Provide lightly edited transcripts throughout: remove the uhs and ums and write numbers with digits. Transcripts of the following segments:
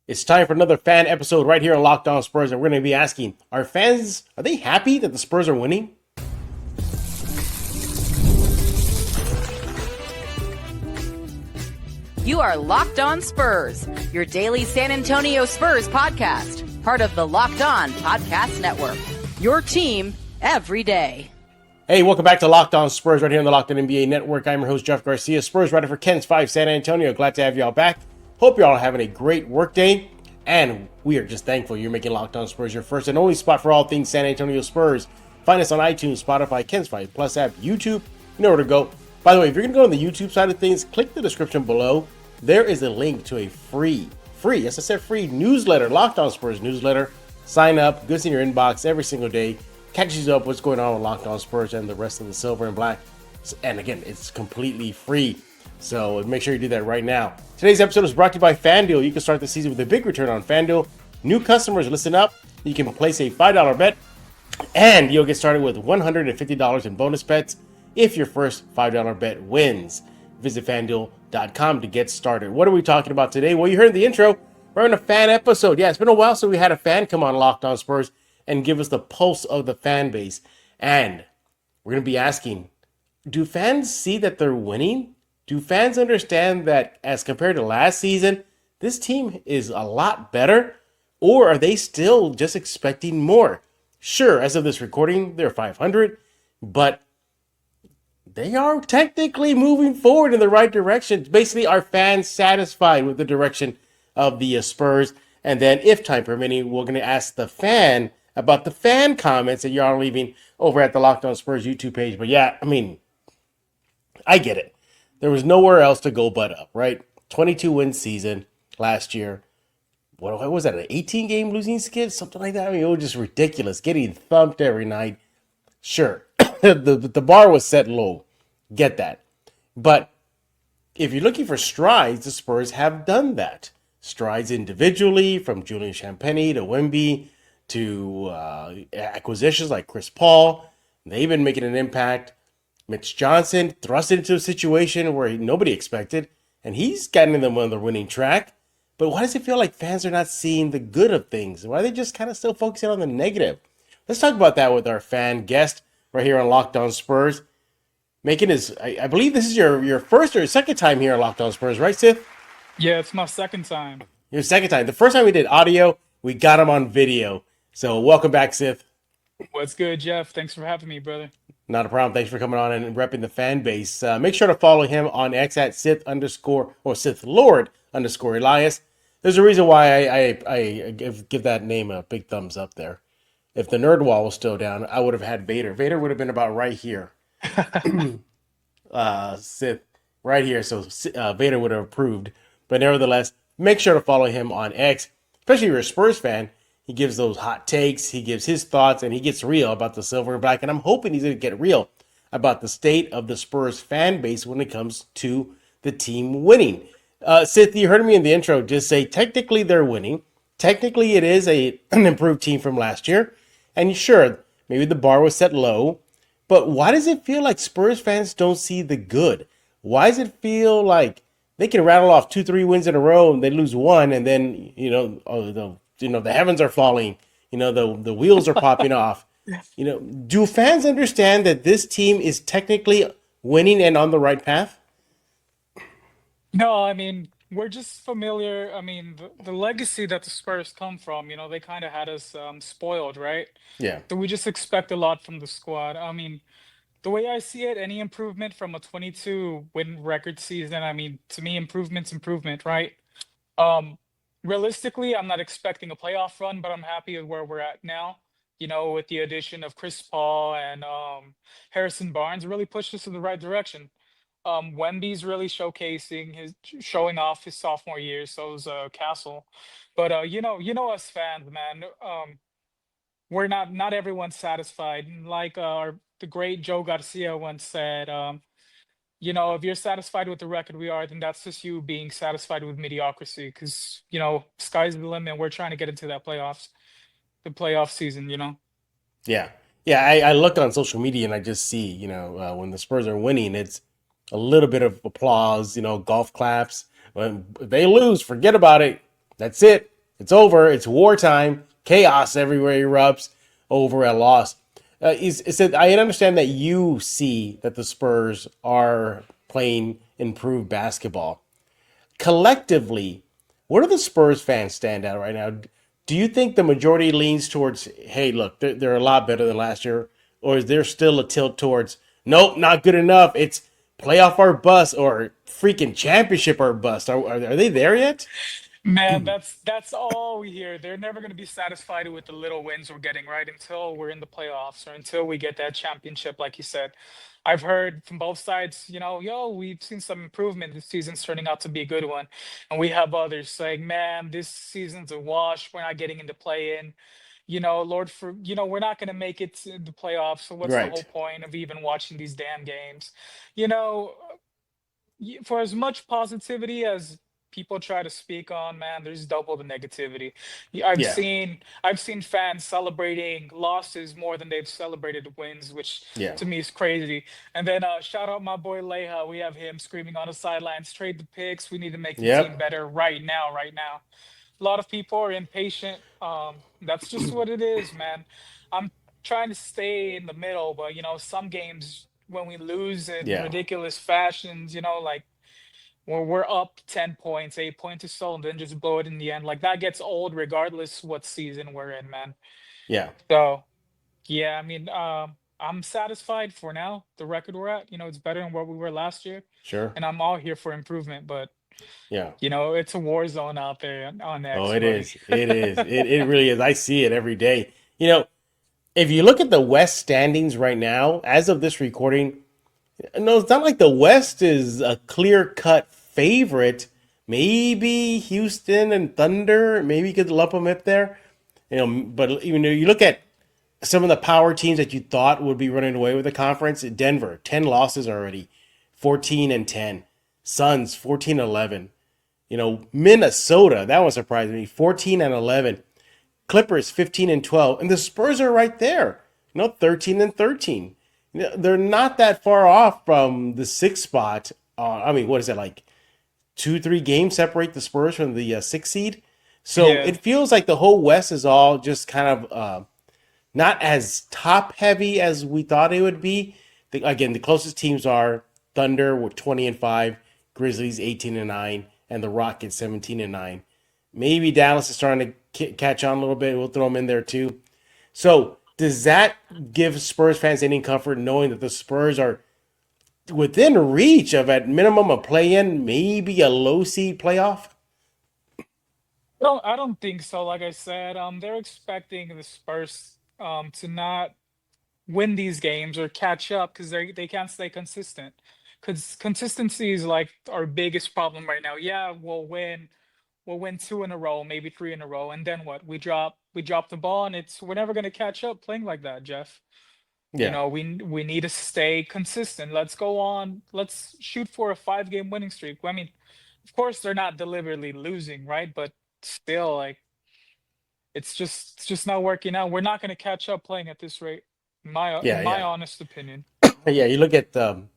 It's time for another fan episode right here on Locked On Spurs, and we're going to be asking, are they happy that the Spurs are winning? You are Locked On Spurs, your daily San Antonio Spurs podcast, part of the Locked On Podcast Network. Your team every day. Hey, welcome back to Locked On Spurs right here on the Locked On NBA Network. I'm your host, Jeff Garcia, Spurs writer for Ken's 5 San Antonio. Glad to have you all back. Hope you're all having a great work day. And we are just thankful you're making Locked On Spurs your first and only spot for all things San Antonio Spurs. Find us on iTunes, Spotify, Ken's 5 Plus app, YouTube. You know where to go. By the way, if you're going to go on the YouTube side of things, click the description below. There is a link to a free, yes, I said free newsletter, Locked On Spurs newsletter. Sign up, goods in your inbox every single day. Catches you up what's going on with Locked On Spurs and the rest of the silver and black. And again, it's completely free. So make sure you do that right now. Today's episode is brought to you by FanDuel. You can start the season with a big return on FanDuel. New customers, listen up. You can place a $5 bet, and you'll get started with $150 in bonus bets if your first $5 bet wins. Visit FanDuel.com to get started. What are we talking about today? Well, you heard in the intro, we're in a fan episode. Yeah, it's been a while since we had a fan come on Locked On Spurs and give us the pulse of the fan base. And we're going to be asking, do fans see that they're winning? Do fans understand that as compared to last season, this team is a lot better? Or are they still just expecting more? Sure, as of this recording, they're 500, but they are technically moving forward in the right direction. Basically, are fans satisfied with the direction of the Spurs? And then, if time permitting, we're going to ask the fan about the fan comments that y'all are leaving over at the Locked On Spurs YouTube page. But yeah, I mean, I get it. There was nowhere else to go but up, right? 22-win season last year. What was that, an 18-game losing skid? Something like that? I mean, it was just ridiculous. Getting thumped every night. Sure, the bar was set low. Get that. But if you're looking for strides, the Spurs have done that. Strides individually, from Julian Champagnie to Wemby to acquisitions like Chris Paul. They've been making an impact. Mitch Johnson thrust into a situation where nobody expected, and he's gotten them on the winning track. But why does it feel like fans are not seeing the good of things? Why are they just kind of still focusing on the negative? Let's talk about that with our fan guest right here on Locked On Spurs. Making his, I believe this is your first or second time here on Locked On Spurs, right, Sith? Yeah, it's my second time. Your second time. The first time we did audio, we got him on video. So welcome back, Sith. What's good, Jeff? Thanks for having me, brother. Not a problem. Thanks for coming on and repping the fan base. Make sure to follow him on X at Sith Lord Elias. There's a reason why I give that name a big thumbs up there. If the nerd wall was still down, I would have had Vader. Vader would have been about right here. Sith right here. So Vader would have approved. But nevertheless, make sure to follow him on X, especially if you're a Spurs fan. He gives those hot takes, he gives his thoughts, and he gets real about the silver and black. And I'm hoping he's going to get real about the state of the Spurs fan base when it comes to the team winning. Sith, you heard me in the intro just say technically they're winning. Technically it is an improved team from last year. And sure, maybe the bar was set low. But why does it feel like Spurs fans don't see the good? Why does it feel like they can rattle off 2-3 wins in a row and they lose one, and then, the heavens are falling, the wheels are popping off. Do fans understand that this team is technically winning and on the right path? No, I mean, we're just familiar. I mean, the legacy that the Spurs come from, they kind of had us spoiled, right? Yeah. So we just expect a lot from the squad. I mean, the way I see it, any improvement from a 22-win record season, I mean, to me, improvement, right? Realistically, I'm not expecting a playoff run, but I'm happy with where we're at now. With the addition of Chris Paul and Harrison Barnes, it really pushed us in the right direction. Wemby's really showing off his sophomore year. So is Castle, but us fans, man. We're not everyone's satisfied. Like the great Joe Garcia once said, if you're satisfied with the record we are, then that's just you being satisfied with mediocrity. Because sky's the limit. We're trying to get into the playoff season. Yeah. I look on social media and I just see, when the Spurs are winning, it's a little bit of applause, golf claps. When they lose, forget about it. That's it. It's over. It's wartime. Chaos everywhere erupts over a loss. I understand that you see that the Spurs are playing improved basketball. Collectively, where do the Spurs fans stand out right now? Do you think the majority leans towards, hey, look, they're a lot better than last year? Or is there still a tilt towards, nope, not good enough? It's playoff or bust or freaking championship or bust. Are they there yet? Man, that's all we hear. They're never going to be satisfied with the little wins we're getting, right? Until we're in the playoffs or until we get that championship, like you said. I've heard from both sides, yo, we've seen some improvement. This season's turning out to be a good one. And we have others saying, man, this season's a wash. We're not getting into play in. Lord, we're not going to make it to the playoffs. So what's the whole Right. point of even watching these damn games? You know, for as much positivity as people try to speak on, man, there's double the negativity. I've Yeah. seen I've seen fans celebrating losses more than they've celebrated wins, which Yeah. to me is crazy. And then shout out my boy Leha. We have him screaming on the sidelines, trade the picks. We need to make the team Yep. better right now, right now. A lot of people are impatient. That's just what it is, man. I'm trying to stay in the middle, but some games when we lose in Yeah. ridiculous fashions, like when we're up 10 points, 8 points or so, and then just blow it in the end, like that gets old regardless what season we're in, man. Yeah. So yeah, I mean, I'm satisfied for now. The record we're at, it's better than what we were last year, Sure. and I'm all here for improvement. But Yeah. it's a war zone out there on Oh, X, it buddy. is. It is. It really is. I see it every day. If you look at the West standings right now, as of this recording, no, it's not like the West is a clear cut favorite. Maybe Houston and Thunder, maybe you could lump them up there. But even though you look at some of the power teams that you thought would be running away with the conference, Denver, 10 losses already, 14 and 10. Suns, 14 and 11. Minnesota, that one surprised me, 14 and 11. Clippers 15 and 12, and the Spurs are right there. 13 and 13. They're not that far off from the sixth spot. I mean, what is it like? 2, 3 games separate the Spurs from the sixth seed. So Yeah, it feels like the whole West is all just kind of not as top heavy as we thought it would be. Again, the closest teams are Thunder with 20 and 5, Grizzlies 18 and 9, and the Rockets 17 and 9. Maybe Dallas is starting to catch on a little bit. We'll throw them in there too. So does that give Spurs fans any comfort knowing that the Spurs are within reach of at minimum a play-in, maybe a low seed playoff? I don't think so. Like I said, they're expecting the Spurs to not win these games or catch up because they can't stay consistent. Because consistency is like our biggest problem right now. Yeah, we'll win two in a row, maybe three in a row, and then what? We drop the ball, and we're never gonna catch up playing like that, Jeff. Yeah, We need to stay consistent. Let's go on. Let's shoot for a 5-game winning streak. I mean, of course they're not deliberately losing, right? But still, like it's just not working out. We're not gonna catch up playing at this rate, in yeah, my yeah, honest opinion. yeah. You look at the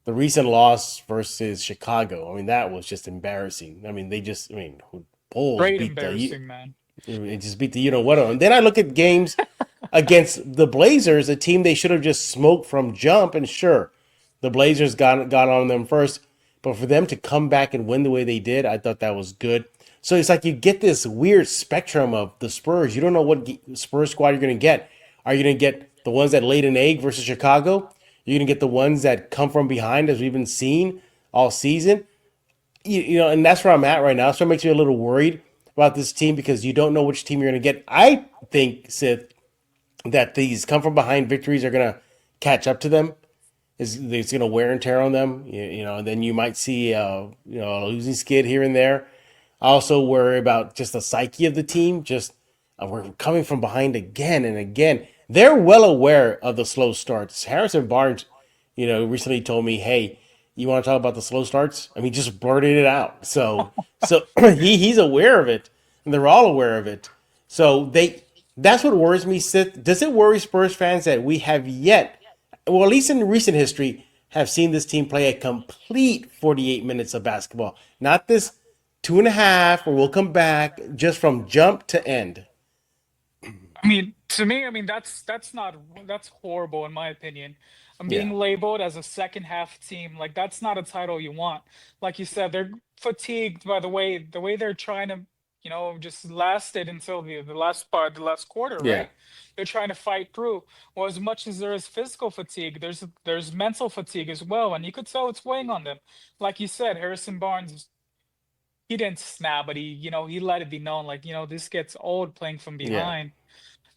recent loss versus Chicago. I mean, that was just embarrassing. I mean, Bulls Great beat the embarrassing, man. it just beat the what. And then I look at games against the Blazers, a team they should have just smoked from jump. And sure, the Blazers got on them first, but for them to come back and win the way they did, I thought that was good. So it's like you get this weird spectrum of the Spurs. You don't know what Spurs squad you're going to get. Are you going to get the ones that laid an egg versus Chicago? You're going to get the ones that come from behind, as we've been seeing all season. And that's where I'm at right now. So it makes me a little worried about this team because you don't know which team you're going to get. I think, Sith, that these come from behind victories are going to catch up to them. It's going to wear and tear on them. And then you might see a losing skid here and there. I also worry about just the psyche of the team. Just we're coming from behind again and again. They're well aware of the slow starts. Harrison Barnes, recently told me, "Hey, you want to talk about the slow starts?" I mean, just blurted it out. So he's aware of it, and they're all aware of it. So that's what worries me. Sith. Does it worry Spurs fans that we have yet, well, at least in recent history, have seen this team play a complete 48 minutes of basketball? Not this 2.5, or we'll come back just from jump to end. I mean, to me, I mean that's not that's horrible in my opinion. I'm Yeah, being labeled as a second half team. Like that's not a title you want. Like you said, they're fatigued by the way they're trying to, just last it until the last part, the last quarter, yeah, right? They're trying to fight through. Well, as much as there is physical fatigue, there's mental fatigue as well, and you could tell it's weighing on them. Like you said, Harrison Barnes, he didn't snap, but he let it be known, like, this gets old playing from yeah,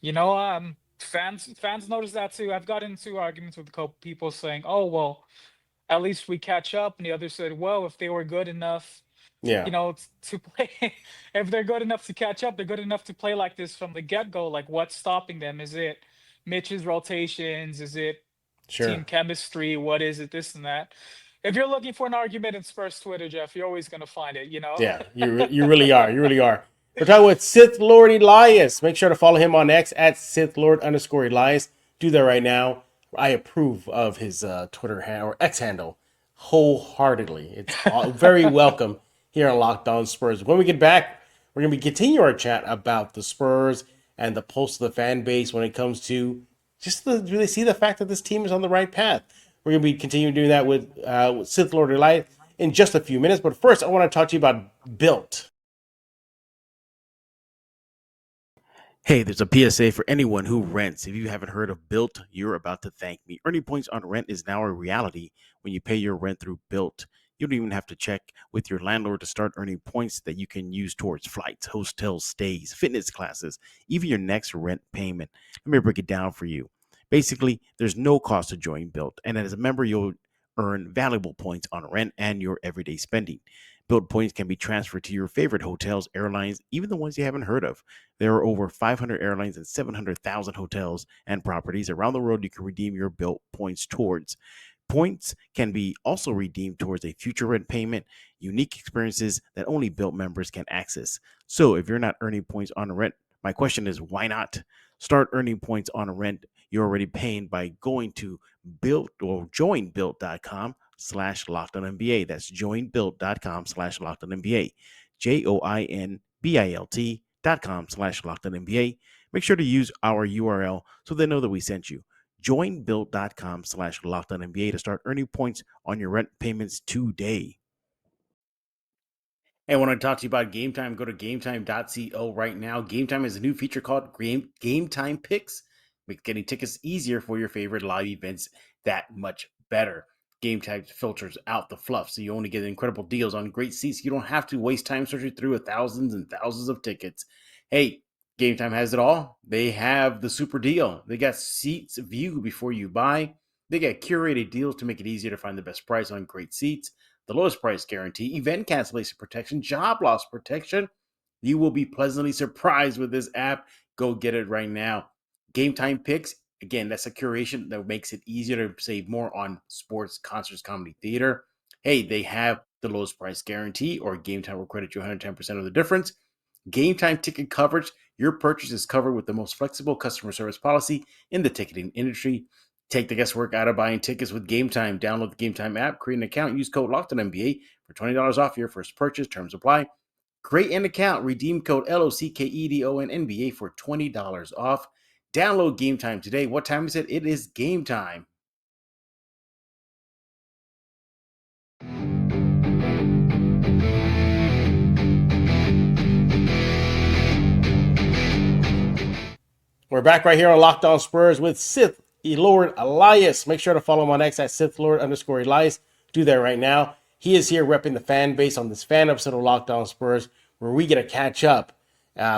behind. Fans notice that too. I've got into arguments with a couple people saying, "Oh, well, at least we catch up," and the other said, "Well, if they were good enough, yeah. to play, if they're good enough to catch up, they're good enough to play like this from the get-go. Like, what's stopping them? Is it Mitch's rotations? Is it Sure. team chemistry? What is it? This and that." If you're looking for an argument in Spurs Twitter, Jeff, you're always gonna find it. Yeah, you really are. You really are. We're talking with Sith Lord Elias. Make sure to follow him on X at Sith Lord _ Elias. Do that right now. I approve of his Twitter or X handle wholeheartedly. It's very welcome here on Locked On Spurs. When we get back, we're going to be continue our chat about the Spurs and the pulse of the fan base when it comes to just to really see the fact that this team is on the right path. We're going to be continuing doing that with Sith Lord Elias in just a few minutes. But first, I want to talk to you about Built. Hey, there's a PSA for anyone who rents. If you haven't heard of Built, you're about to thank me. Earning points on rent is now a reality when you pay your rent through Built. You don't even have to check with your landlord to start earning points that you can use towards flights, hotels, stays, fitness classes, even your next rent payment. Let me break it down for you. Basically, there's no cost to join Built, and as a member, you'll earn valuable points on rent and your everyday spending. Built points can be transferred to your favorite hotels, airlines, even the ones you haven't heard of. There are over 500 airlines and 700,000 hotels and properties around the world you can redeem your Built points towards. Points can be also redeemed towards a future rent payment, unique experiences that only Built members can access. So if you're not earning points on rent, my question is why not? Start earning points on rent you're already paying by going to built or joinbuilt.com/lockedonnba. That's joinbuilt.com/lockedonnba. joinbilt.com/lockedonnba. Make sure to use our URL so they know that we sent you. Joinbuilt.com/lockedonnba to start earning points on your rent payments today. Hey, I want to talk to you about Game Time. Go to gametime.co right now. Game Time has a new feature called Game Time Picks. Makes getting tickets easier for your favorite live events that much better. Game Time filters out the fluff, so you only get incredible deals on great seats. You don't have to waste time searching through thousands and thousands of tickets. Hey, Game Time has it all. They have the super deal. They got seats view before you buy. They got curated deals to make it easier to find the best price on great seats, the lowest price guarantee, event cancellation protection, job loss protection. You will be pleasantly surprised with this app. Go get it right now. Game Time Picks, again, that's a curation that makes it easier to save more on sports, concerts, comedy, theater. Hey, they have the lowest price guarantee, or Game Time will credit you 110% of the difference. Game Time ticket coverage, your purchase is covered with the most flexible customer service policy in the ticketing industry. Take the guesswork out of buying tickets with Game Time. Download the Game Time app, create an account, use code LOCKEDONNBA for $20 off your first purchase. Terms apply. Create an account, redeem code LOCKEDONNBA for $20 off. Download Game Time today. What time is it? It is game time. We're back right here on Locked On Spurs with Sith Lord Elias. Make sure to follow him on X at Sith Lord _ Elias. Do that right now. He is here repping the fan base on this fan episode of Locked On Spurs, where we get to catch up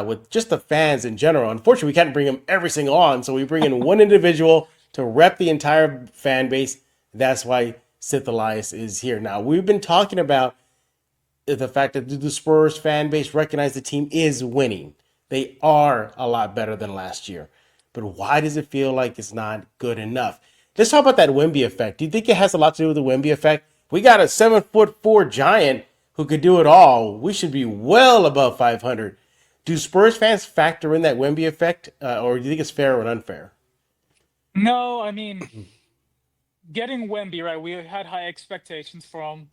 with just the fans in general. Unfortunately, we can't bring them every single on, so we bring in one individual to rep the entire fan base. That's why Sith Elias is here. Now, we've been talking about the fact that the Spurs fan base recognize the team is winning. They are a lot better than last year. But why does it feel like it's not good enough? Let's talk about that Wemby effect. Do you think it has a lot to do with the Wemby effect? We got a 7'4" giant who could do it all. We should be well above 500. Do Spurs fans factor in that Wemby effect, or do you think it's fair or unfair? No, I mean, getting Wemby right, we had high expectations for him.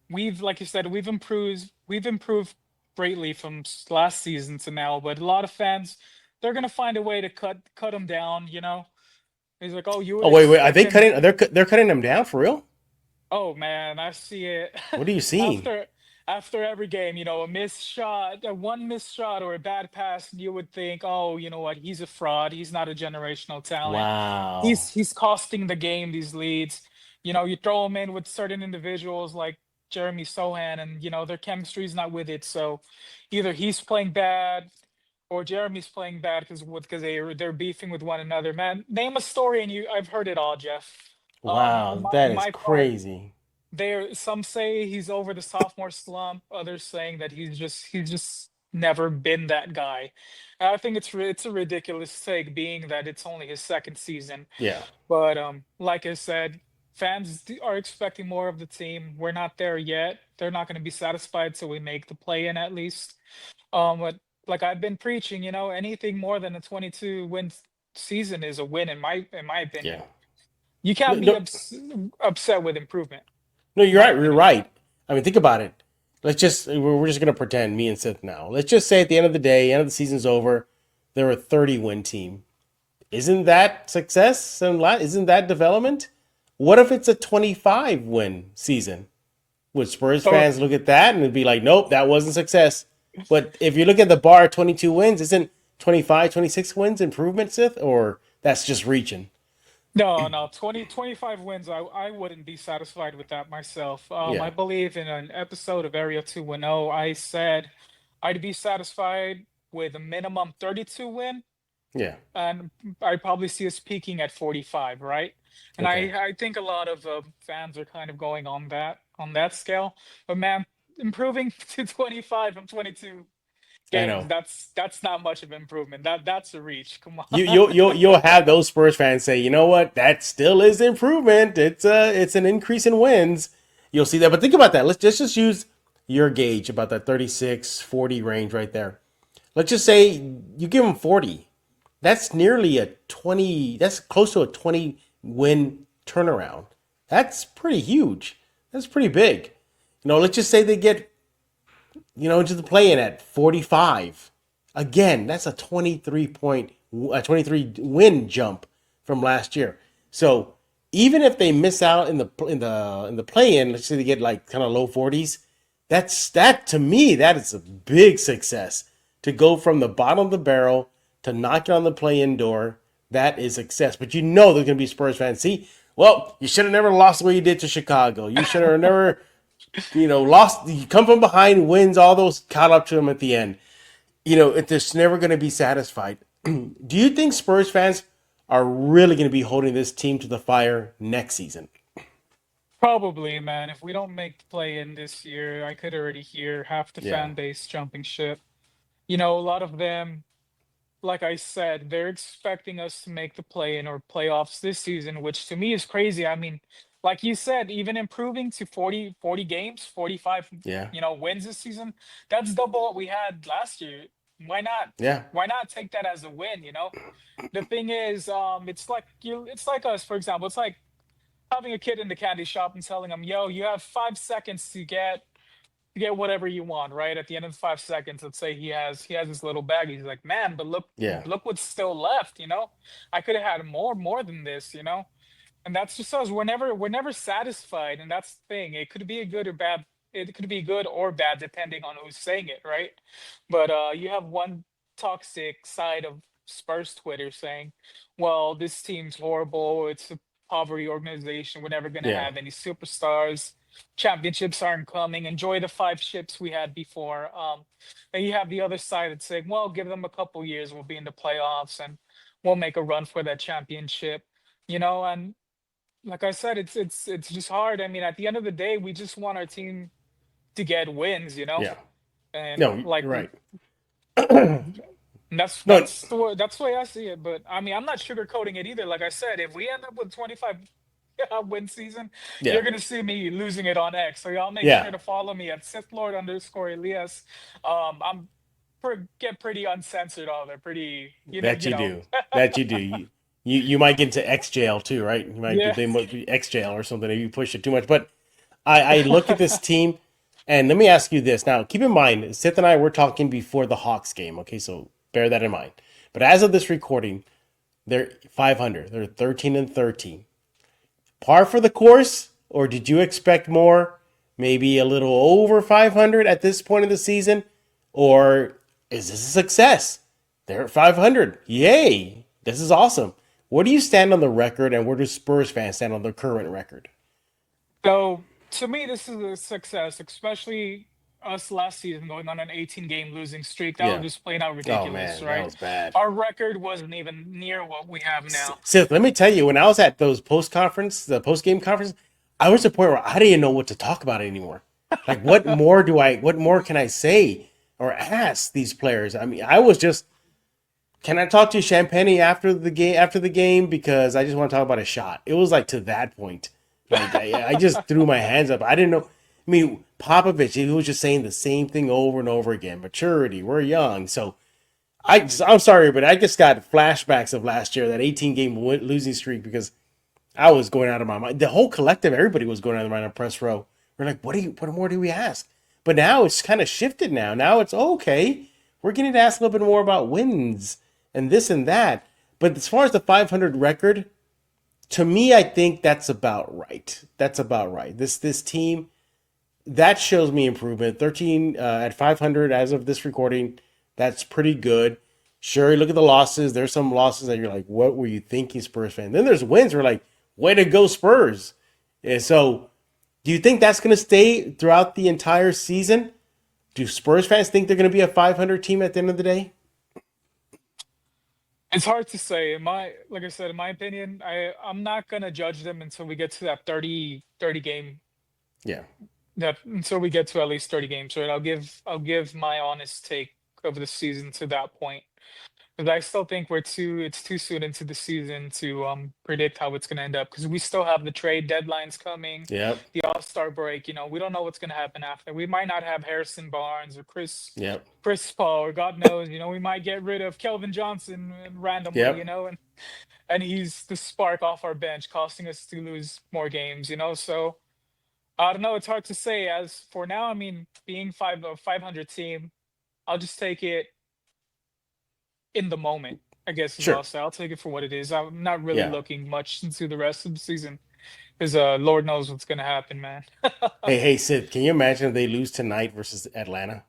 we've, like you said, we've improved greatly from last season to now. But a lot of fans, they're gonna find a way to cut him down. He's like, oh, you Oh would wait, are expect they him. cutting? They're cutting them down for real? Oh man, I see it What are you seeing? after after every game. A missed shot, one missed shot or a bad pass, and you would think, oh, you know what? He's a fraud. He's not a generational talent. Wow. He's costing the game these leads. You throw him in with certain individuals like Jeremy Sohan, and their chemistry's not with it. So either he's playing bad or Jeremy's playing bad because they're beefing with one another. Man, name a story, and I've heard it all, Jeff. On Wow, my, that on is my part, crazy. some say he's over the sophomore slump, others saying that he's just never been that guy. And I think it's a ridiculous take, being that it's only his second season. Yeah. But like I said, fans are expecting more of the team. We're not there yet. They're not going to be satisfied till we make the play in at least. But like I've been preaching, anything more than a 22 win season is a win in my Yeah. opinion. You No, can't be no, upset with improvement, no, in you're my right. You're opinion. right. I mean, think about it. We're just gonna pretend me and Sith now. Let's just say at the end of the day, end of the season's over. They're a 30-win team. Isn't that success and isn't that development? What if it's a 25-win season? Would Spurs Oh fans look at that and be like, nope, that wasn't success? But if you look at the bar, 22 wins, isn't 25, 26 wins improvement, Sith? Or that's just reaching? no, no, 25 wins. I wouldn't be satisfied with that myself. I Yeah. believe in an episode of Area 210, I said I'd be satisfied with a minimum 32 win, Yeah. and I probably see us peaking at 45, right? And Okay. I think a lot of fans are kind of going on that scale. But man, improving to 25 from 22 I games, know. that's not much of improvement. That's a reach. Come You on. you'll have those Spurs fans say, you know what, that still is improvement. It's an increase in wins. You'll see that. But think about that. Let's just use your gauge about that 36-40 range right there. Let's just say you give them 40. That's nearly a 20, that's close to a 20 win turnaround. That's pretty huge. That's pretty big. Let's just say they get, into the play in at 45. Again, that's a 23 win jump from last year. So even if they miss out in the play in, let's say they get like kind of low 40s, that to me that is a big success to go from the bottom of the barrel to knocking on the play in door. That is success. But there's gonna be Spurs fans. See, well, you should have never lost the way you did to Chicago. You should have never, lost. You come from behind, wins, all those caught up to them at the end. It's just never going to be satisfied. Do you think Spurs fans are really going to be holding this team to the fire next season? Probably, man. If we don't make the play in this year, I could already hear half the Yeah, fan base jumping ship. A lot of them, like I said, they're expecting us to make the play in or playoffs this season, which to me is crazy. I mean, like you said, even improving to 40 games, 45, yeah, wins this season, that's double what we had last year. Why not? yeah, Why not take that as a win? The thing is, it's like us, for example. It's like having a kid in the candy shop and telling them, "Yo, you have 5 seconds to get whatever you want." Right at the end of the 5 seconds, let's say he has this little bag. He's like, "Man, but look, yeah, look what's still left. I could have had more than this. And that's just us. We're never satisfied, and that's the thing. It could be a good or bad. It could be good or bad depending on who's saying it, right? But you have one toxic side of Spurs Twitter saying, "Well, this team's horrible. It's a poverty organization. We're never gonna yeah, have any superstars. Championships aren't coming. Enjoy the 5 ships we had before." And you have the other side that's saying, "Well, give them a couple years. We'll be in the playoffs and we'll make a run for that championship." And like I said, it's just hard. I mean, at the end of the day, we just want our team to get wins. yeah. And No, like you're right. that's No, the way I see it. But I mean, I'm not sugarcoating it either. Like I said, if we end up with 25 win season, yeah, you're gonna see me losing it on X. So y'all make yeah. sure to follow me at Sith Lord _Elias. I'm get pretty uncensored on there. Pretty, That you do. That you do. You might get into X jail too, right? You might get Yeah. they might be X jail or something if you push it too much. But I look at this team, and let me ask you this. Now, keep in mind, Sith and I were talking before the Hawks game, okay? So bear that in mind. But as of this recording, they're 500. They're 13 and 13. Par for the course, or did you expect more? Maybe a little over 500 at this point of the season? Or is this a success? They're at 500. Yay! This is awesome. Where do you stand on the record, and where do Spurs fans stand on the current record? So to me, this is a success, especially us last season going on an 18 game losing streak. That was Yeah. just plain out Oh ridiculous, man, that right? was bad. Our record wasn't even near what we have now. Sith, let me tell you, when I was at those the post game conference, I was at the point where I didn't know what to talk about anymore. Like, what more can I say or ask these players? I mean, I was just, can I talk to Champagne after the game because I just want to talk about a shot. It was like to that point. Like I just threw my hands up. I didn't know. I mean, Popovich, he was just saying the same thing over and over again. Maturity, we're young, so I'm sorry, but I just got flashbacks of last year, that 18 game losing streak, because I was going out of my mind. The whole collective, everybody was going out of their mind on press row. We're like, what more do we ask? But now it's kind of shifted now. Now it's okay. We're getting to ask a little bit more about wins and this and that. But as far as the 500 record, to me, I think that's about right. That's about right. This team, that shows me improvement. 13 at 500 as of this recording, that's pretty good. Sure, you look at the losses. There's some losses that you're like, what were you thinking, Spurs fan? Then there's wins where like, way to go, Spurs. And so, do you think that's going to stay throughout the entire season? Do Spurs fans think they're going to be a 500 team at the end of the day? It's hard to say. Like I said, in my opinion, I'm not gonna judge them until we get to that 30 game, Yeah, that until we get to at least 30 games, right? I'll give my honest take of the season to that point. Because I still think it's too soon into the season to predict how it's gonna end up. Because we still have the trade deadlines coming, yep, the All-Star break. We don't know what's gonna happen after. We might not have Harrison Barnes or yep, Chris Paul, or God knows, we might get rid of Kelvin Johnson randomly, yep. and he's the spark off our bench, costing us to lose more games. So I don't know. It's hard to say. As for now, I mean, being 500 team, I'll just take it in the moment, I guess is what Sure. I'll say. I'll take it for what it is. I'm not really Yeah. looking much into the rest of the season because Lord knows what's gonna happen, man. Hey, Sid, can you imagine if they lose tonight versus Atlanta?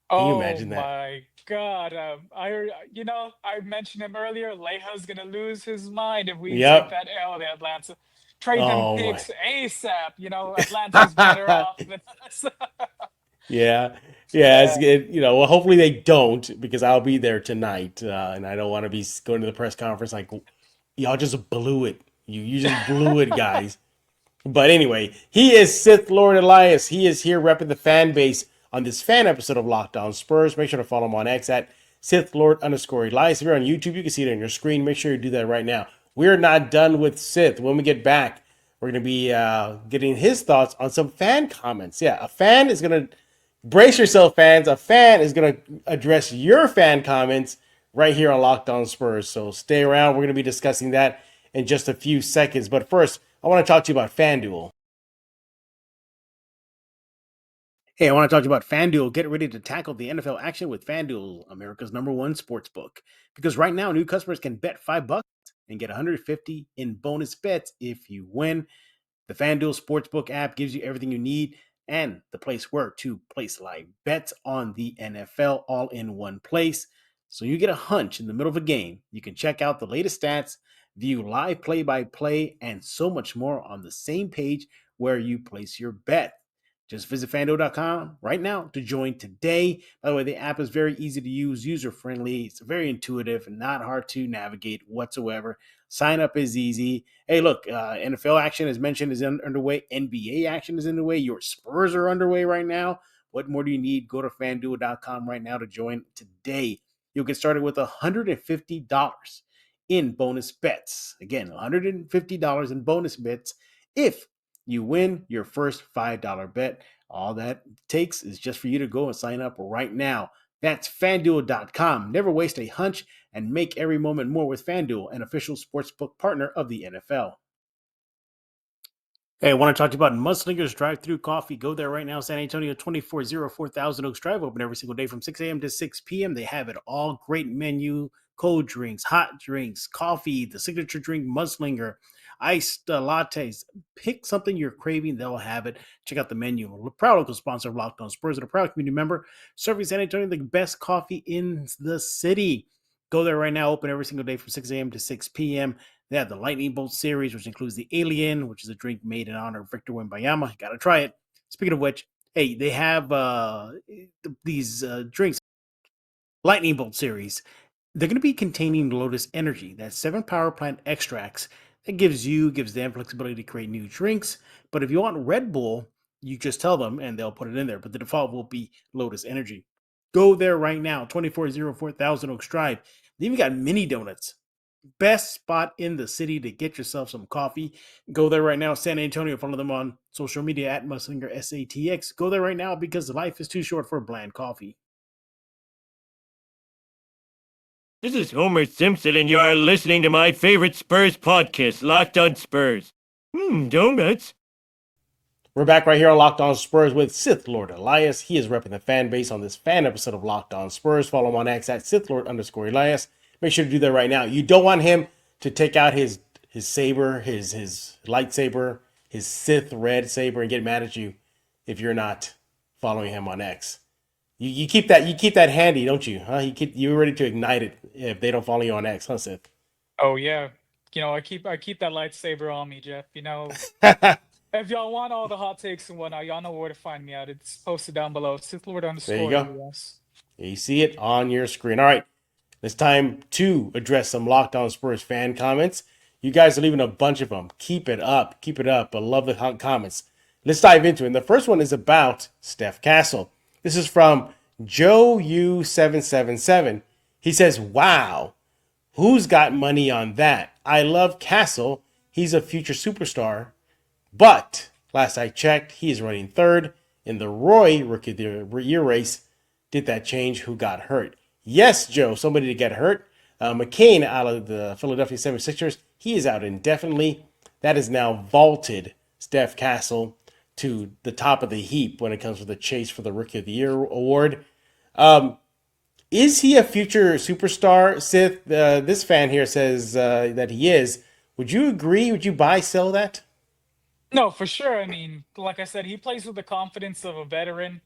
Can you Oh imagine that? my God. I mentioned him earlier. Leja's gonna lose his mind if we take Yep. that L to Atlanta. Trade them Oh picks ASAP. Atlanta's better my. off than us. Yeah, yeah. It's Yeah. good. Well, hopefully they don't, because I'll be there tonight, and I don't want to be going to the press conference like, y'all just blew it. You just blew it, guys. But anyway, he is Sith Lord Elias. He is here repping the fan base on this fan episode of Lockdown Spurs. Make sure to follow him on X at Sith Lord _ Elias. If you're on YouTube, you can see it on your screen. Make sure you do that right now. We're not done with Sith. When we get back, we're going to be getting his thoughts on some fan comments. Yeah, a fan is going to, brace yourself, fans. A fan is going to address your fan comments right here on Lockdown Spurs. So stay around. We're going to be discussing that in just a few seconds. But first, I want to talk to you about FanDuel. Hey, I want to talk to you about FanDuel. Get ready to tackle the NFL action with FanDuel, America's #1 sports book. Because right now, new customers can bet $5 and get 150 in bonus bets if you win. The FanDuel Sportsbook app gives you everything you need and the place where to place live bets on the NFL all in one place. So you get a hunch in the middle of a game. You can check out the latest stats, view live play-by-play, and so much more on the same page where you place your bet. Just visit fanduel.com right now to join today. By the way, the app is very easy to use, user-friendly. It's very intuitive and not hard to navigate whatsoever. Sign up is easy. Hey, look, NFL action, as mentioned, is underway. NBA action is underway. Your Spurs are underway right now. What more do you need? Go to fanduel.com right now to join today. You'll get started with $150 in bonus bets. Again, $150 in bonus bets if you win your first $5 bet. All that takes is just for you to go and sign up right now. That's fanduel.com. Never waste a hunch and make every moment more with FanDuel, an official sportsbook partner of the NFL. Hey, I want to talk to you about Mudslingers Drive-Thru Coffee. Go there right now, San Antonio, 2404 Thousand Oaks Drive, open every single day from 6 a.m. to 6 p.m. They have it all. Great menu, cold drinks, hot drinks, coffee, the signature drink, Mudslinger, iced lattes. Pick something you're craving, they'll have it. Check out the menu. We're a proud local sponsor of Locked On Spurs and a proud community member, serving San Antonio the best coffee in the city. Go there right now, open every single day from 6 a.m. to 6 p.m. They have the Lightning Bolt series, which includes the Alien, which is a drink made in honor of Victor Wembanyama. Got to try it. Speaking of which, hey, they have these drinks, Lightning Bolt series. They're going to be containing Lotus Energy. That's 7 power plant extracts. That gives them flexibility to create new drinks. But if you want Red Bull, you just tell them and they'll put it in there. But the default will be Lotus Energy. Go there right now, 2404 Thousand Oaks Drive. They even got mini donuts. Best spot in the city to get yourself some coffee. Go there right now, San Antonio. Follow them on social media at Muslinger SATX. Go there right now because life is too short for bland coffee. This is Homer Simpson, and you are listening to my favorite Spurs podcast, Locked On Spurs. Donuts. We're back right here on Locked On Spurs with Sith Lord Elias. He is repping the fan base on this fan episode of Locked On Spurs. Follow him on X at SithLord_Elias. Make sure to do that right now. You don't want him to take out his saber, his lightsaber, his Sith red saber, and get mad at you if you're not following him on X. You keep that handy, don't you? Huh? You're ready to ignite it if they don't follow you on X, huh, Sith? Oh yeah. I keep that lightsaber on me, Jeff. If y'all want all the hot takes and whatnot, y'all know where to find me at. It's posted down below. Sith Lord There you underscore go. Elias. You see it on your screen. All right. It's time to address some Locked On Spurs fan comments. You guys are leaving a bunch of them. Keep it up. Keep it up. I love the comments. Let's dive into it. And the first one is about Steph Castle. This is from Joe U777. He says, wow, who's got money on that? I love Castle. He's a future superstar. But last I checked, he is running third in the Roy Rookie of the Year race. Did that change? Who got hurt? Yes, Joe, somebody to get hurt. McCain out of the Philadelphia 76ers, he is out indefinitely. That has now vaulted Steph Castle to the top of the heap when it comes to the chase for the Rookie of the Year award. Is he a future superstar, Sith? This fan here says that he is. Would you agree? Would you buy, sell that? No, for sure. I mean, like I said, he plays with the confidence of a veteran.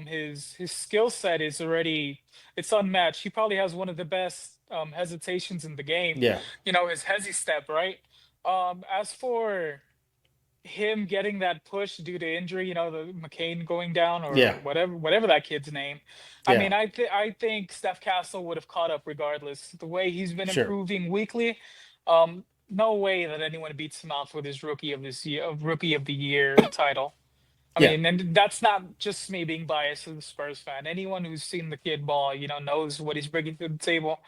His skill set is already it's unmatched. He probably has one of the best hesitations in the game. Yeah. His hezzy step, right? As for him getting that push due to injury, the McCain going down or Yeah. whatever that kid's name. I Yeah. mean, I think Steph Castle would have caught up regardless. The way he's been Sure. improving weekly, no way that anyone beats him out for this rookie of the year title. I Yeah. mean, and that's not just me being biased as a Spurs fan. Anyone who's seen the kid ball, knows what he's bringing to the table.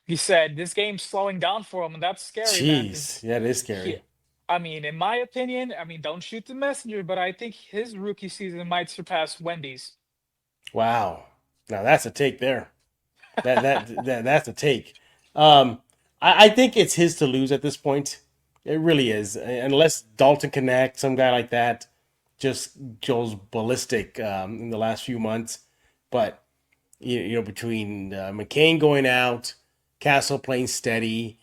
He said this game's slowing down for him, and that's scary, man. 'Cause Jeez. Yeah, it is he, scary. I mean, in my opinion, don't shoot the messenger, but I think his rookie season might surpass Wemby's. Wow. Now that's a take there. That's a take. I think it's his to lose at this point. It really is. Unless Dalton Connect, some guy like that, just goes ballistic in the last few months. But between McCain going out, Castle playing steady,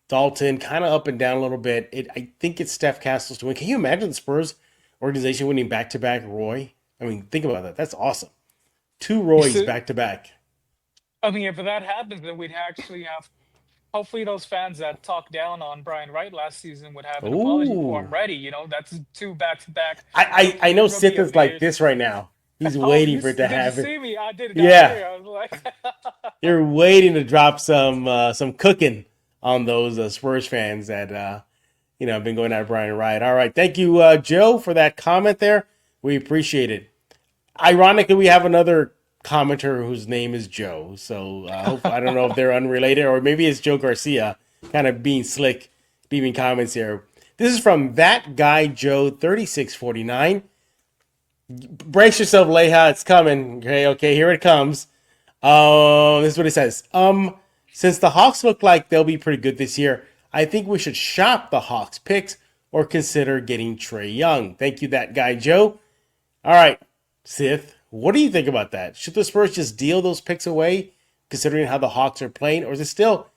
Dalton kind of up and down a little bit. I think it's Steph Castle's to win. Can you imagine the Spurs organization winning back-to-back Roy? I mean, think about that. That's awesome. 2 Roys back-to-back. I mean, if that happens, then we'd actually have. Hopefully, those fans that talked down on Brian Wright last season would have an apology for him ready. That's 2 back-to-back. I know Sith is like this right now. He's waiting for it to happen. Did you see me? I did it. Yeah. I was like, You're waiting to drop some cooking on those Spurs fans that have been going at Brian Wright. All right, thank you, Joe, for that comment there. We appreciate it. Ironically, we have another commenter whose name is Joe, so I don't know if they're unrelated or maybe it's Joe Garcia, kind of being slick, leaving comments here. This is from that guy Joe 3649. Brace yourself, Leha, it's coming. Okay, here it comes. This is what it says. Since the Hawks look like they'll be pretty good this year, I think we should shop the Hawks picks or consider getting Trae Young? Thank you, that guy, Joe. All right, Sith, what do you think about that? Should the Spurs just deal those picks away, considering how the Hawks are playing? Or is it still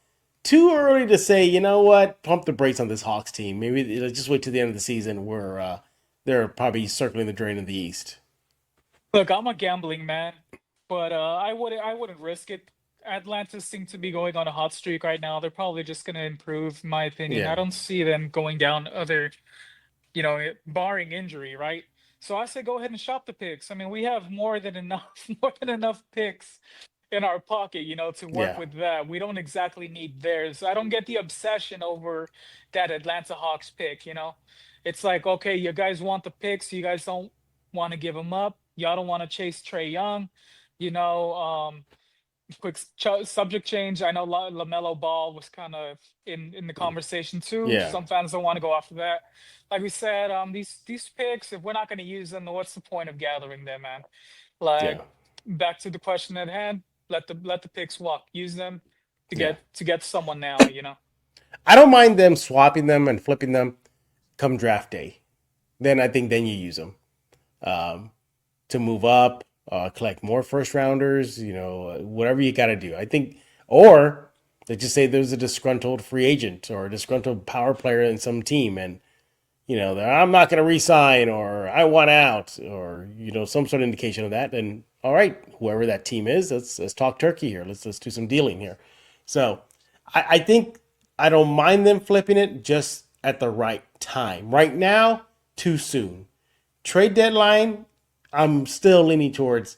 too early to say, you know what, pump the brakes on this Hawks team? Maybe let's just wait to the end of the season where they're probably circling the drain in the East. Look, I'm a gambling man, but I wouldn't risk it. Atlanta seems to be going on a hot streak right now. They're probably just going to improve, in my opinion. I Yeah, don't see them going down other, barring injury, right? So I say go ahead and shop the picks. I mean, we have more than enough, more than enough picks in our pocket, to work yeah, with that. We don't exactly need theirs. I don't get the obsession over that Atlanta Hawks pick. It's like, okay, you guys want the picks, you guys don't want to give them up. Y'all don't want to chase Trae Young. You know, quick subject change. I know LaMelo Ball was kind of in the conversation too. yeah, Some fans don't want to go after that. Like we said, these picks, if we're not going to use them, then what's the point of gathering them, man? yeah, Like, back to the question at hand. Let the picks walk. Use them to yeah. get someone now. I don't mind them swapping them and flipping them come draft day. Then you use them to move up, collect more first rounders, whatever you got to do. I think, or they just say there's a disgruntled free agent or a disgruntled power player in some team, and I'm not going to resign or I want out or some sort of indication of that. Then all right, whoever that team is, let's talk turkey here. Let's do some dealing here. So I think I don't mind them flipping it just at the right time. Right now, too soon. Trade deadline, I'm still leaning towards,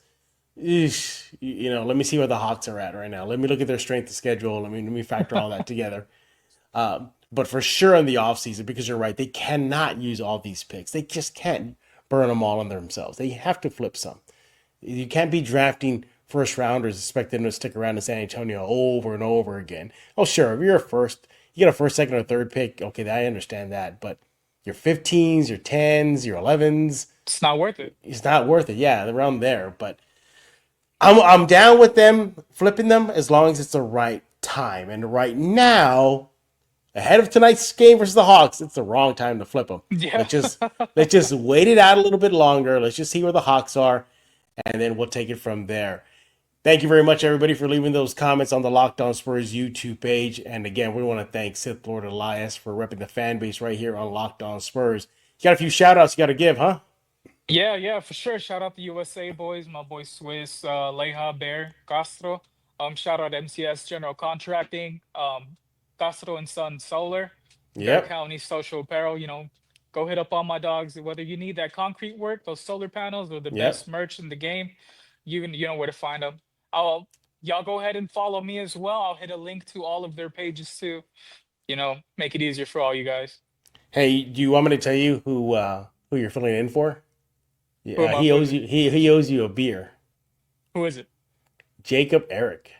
let me see where the Hawks are at right now. Let me look at their strength of schedule. Let me factor all that together. But for sure in the offseason, because you're right, they cannot use all these picks. They just can't burn them all on themselves. They have to flip some. You can't be drafting first rounders, expecting them to stick around in San Antonio over and over again. Oh, sure, if you're you get a first, second, or third pick. Okay, I understand that. But your 15s, your 10s, your 11s, It's not worth it. it's not worth it. Yeah, around there. But I'm down with them flipping them as long as it's the right time. And right now, ahead of tonight's game versus the Hawks, it's the wrong time to flip them. Yeah. Let's just wait it out a little bit longer. Let's just see where the Hawks are, and then we'll take it from there. Thank you very much, everybody, for leaving those comments on the Locked On Spurs YouTube page. And again, we want to thank Sith Lord Elias for repping the fan base right here on Locked On Spurs. You got a few shout outs you got to give, huh? Yeah, for sure. Shout out the USA boys, my boy Swiss, Leja, Bear, Castro. Shout out MCS General Contracting, Castro and Son Solar, Bear Yep. County Social Apparel. Go hit up on my dogs. Whether you need that concrete work, those solar panels, or the Yep. best merch in the game, you know where to find them. Y'all go ahead and follow me as well. I'll hit a link to all of their pages too. Make it easier for all you guys. Hey, do you want me to tell you who you're filling in for? Who am Yeah, I he owes putting? you he owes you a beer. Who is it? Jacob Eric.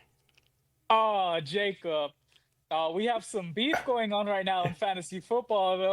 Oh, Jacob. We have some beef going on right now in fantasy football, though.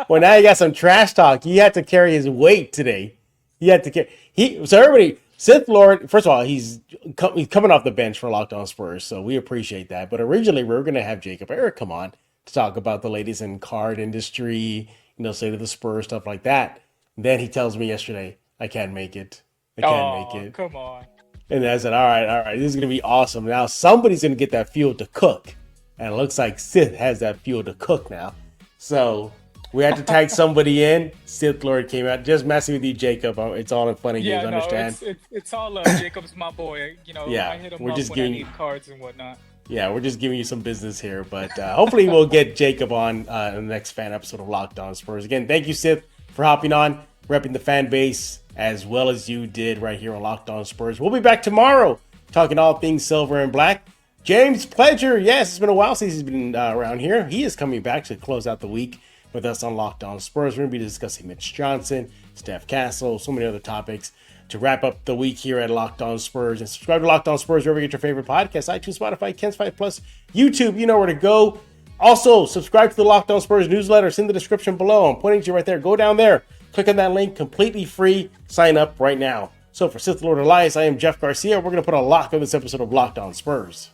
Well, now you got some trash talk. You had to carry his weight today. You had to carry everybody. Sith Lord. First of all, he's coming off the bench for Locked On Spurs, so we appreciate that. But originally, we were going to have Jacob Eric come on to talk about the latest in card industry, say to the Spurs stuff like that. And then he tells me yesterday, I can't make it. I can't make Oh, it. come on. And I said, all right, this is going to be awesome. Now somebody's going to get that fuel to cook. And it looks like Sith has that fuel to cook now. So we had to tag somebody in. Sith Lord came out. Just messing with you, Jacob. It's all in fun and games, Yeah, no, understand? it's all love. Jacob's my boy. Yeah, I hit him we're up just when I giving- need cards and whatnot. Yeah, we're just giving you some business here. But hopefully we'll get Jacob on in the next fan episode of Locked On Spurs. Again, thank you, Sith, for hopping on, repping the fan base as well as you did right here on Locked On Spurs. We'll be back tomorrow talking all things silver and black. James Pledger, yes, it's been a while since he's been around here. He is coming back to close out the week with us on Locked On Spurs. We're going to be discussing Mitch Johnson, Steph Castle, so many other topics to wrap up the week here at Locked On Spurs. And subscribe to Locked On Spurs wherever you get your favorite podcasts, iTunes, Spotify, Kens 5 Plus, YouTube. You know where to go. Also, subscribe to the Locked On Spurs newsletter. It's in the description below. I'm pointing to you right there. Go down there. Click on that link, completely free. Sign up right now. So for Sith Lord Elias, I am Jeff Garcia. We're going to put a lock on this episode of Locked On Spurs.